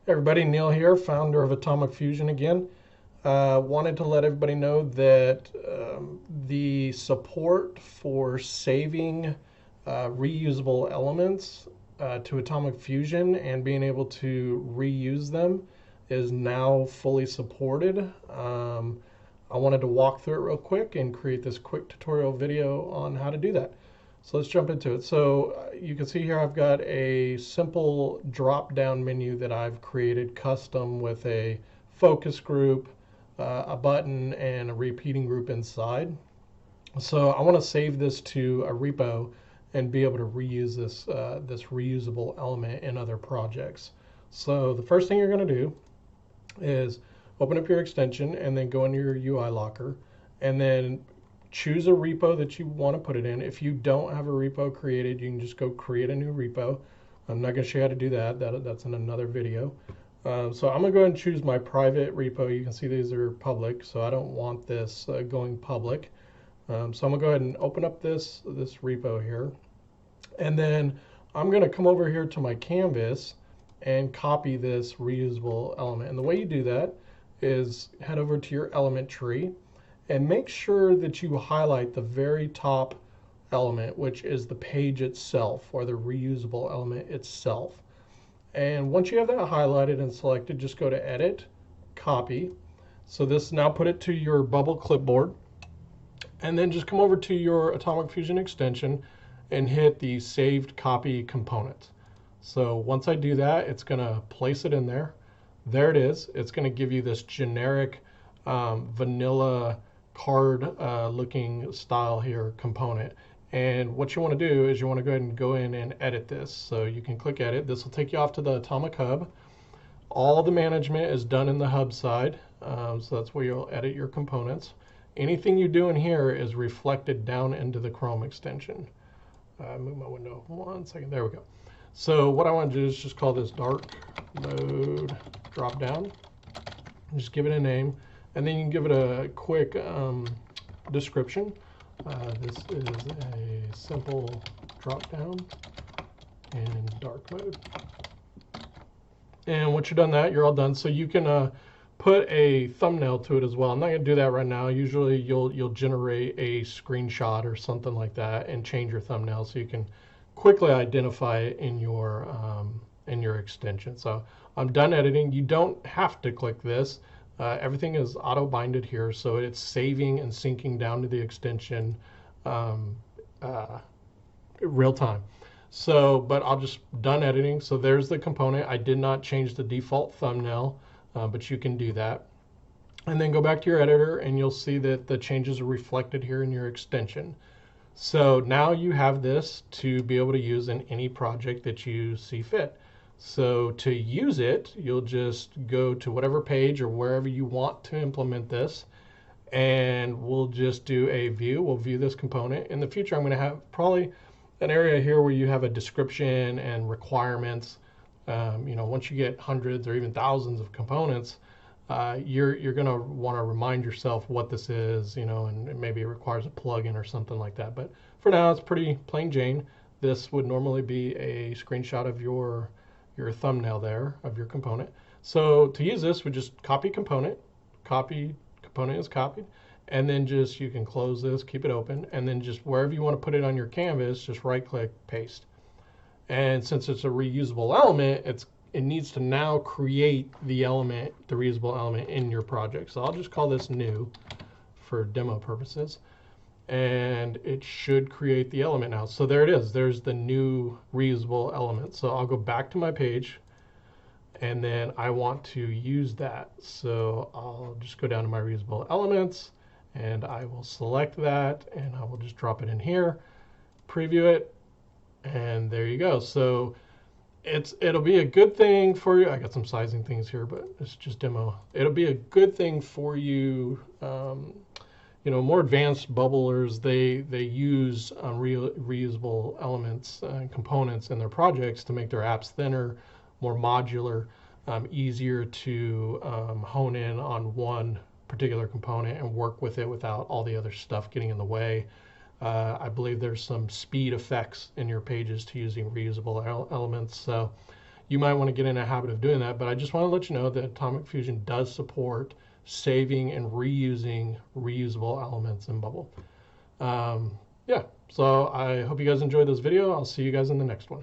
Hey everybody, Neil here, founder of Atomic Fusion again. Wanted to let everybody know that the support for saving reusable elements to Atomic Fusion and being able to reuse them is now fully supported. I wanted to walk through it real quick and create this quick tutorial video on how to do that. So let's jump into it. So you can see here I've got a simple drop-down menu that I've created custom with a focus group, a button, and a repeating group inside. So I want to save this to a repo and be able to reuse this reusable element in other projects. So the first thing you're going to do is open up your extension and then go into your UI locker and then choose a repo that you want to put it in. If you don't have a repo created, you can just go create a new repo. I'm not going to show you how to do that. That's in another video. So I'm going to go ahead and choose my private repo. You can see these are public, so I don't want this going public. So I'm going to go ahead and open up this repo here. And then I'm going to come over here to my canvas and copy this reusable element. And the way you do that is head over to your element tree and make sure that you highlight the very top element, which is the page itself or the reusable element itself. And once you have that highlighted and selected, just go to Edit, Copy. So this now put it to your bubble clipboard, and then just come over to your Atomic Fusion extension and hit the Saved Copy component. So once I do that, it's going to place it in there. There it is. It's going to give you this generic vanilla card looking style here component. And what you want to do is you want to go ahead and go in and edit this. So you can click Edit. This will take you off to the Atomic Hub. All the management is done in the hub side. So that's where you'll edit your components. Anything you do in here is reflected down into the Chrome extension. Move my window 1 second. There we go. So what I want to do is just call this dark mode drop down. Just give it a name, and then you can give it a quick description. This is a simple drop down in dark mode. And once you're done that, you're all done. So you can put a thumbnail to it as well. I'm not going to do that right now. Usually you'll generate a screenshot or something like that and change your thumbnail so you can quickly identify it in your extension. So I'm done editing. You don't have to click this. Everything is auto binded here, so it's saving and syncing down to the extension real time. So, but I'll just done editing. So there's the component. I did not change the default thumbnail, but you can do that. And then go back to your editor and you'll see that the changes are reflected here in your extension. So now you have this to be able to use in any project that you see fit. So to use it, you'll just go to whatever page or wherever you want to implement this, and we'll just do a view. We'll view this component. In the future, I'm going to have probably an area here where you have a description and requirements. Once you get hundreds or even thousands of components, you're going to want to remind yourself what this is, and maybe it requires a plugin or something like that. But for now, it's pretty plain Jane. This would normally be a screenshot of your thumbnail there of your component. So to use this, we just copy component is copied, and then just you can close this, keep it open, and then just wherever you want to put it on your canvas, just right click, paste. And since it's a reusable element, it needs to now create the element, the reusable element in your project. So I'll just call this new for demo purposes. And it should create the element now. So there it is. There's the new reusable element. So I'll go back to my page, and then I want to use that. So I'll just go down to my reusable elements, and I will select that, and I will just drop it in here, preview it, and there you go. So it'll be a good thing for you. I got some sizing things here, but it's just demo. It'll be a good thing for you. More advanced bubblers, they use reusable elements and components in their projects to make their apps thinner, more modular, easier to hone in on one particular component and work with it without all the other stuff getting in the way. I believe there's some speed effects in your pages to using reusable elements. So you might want to get in a habit of doing that. But I just want to let you know that Atomic Fusion does support saving and reusing reusable elements in Bubble. Yeah, so I hope you guys enjoyed this video. I'll see you guys in the next one.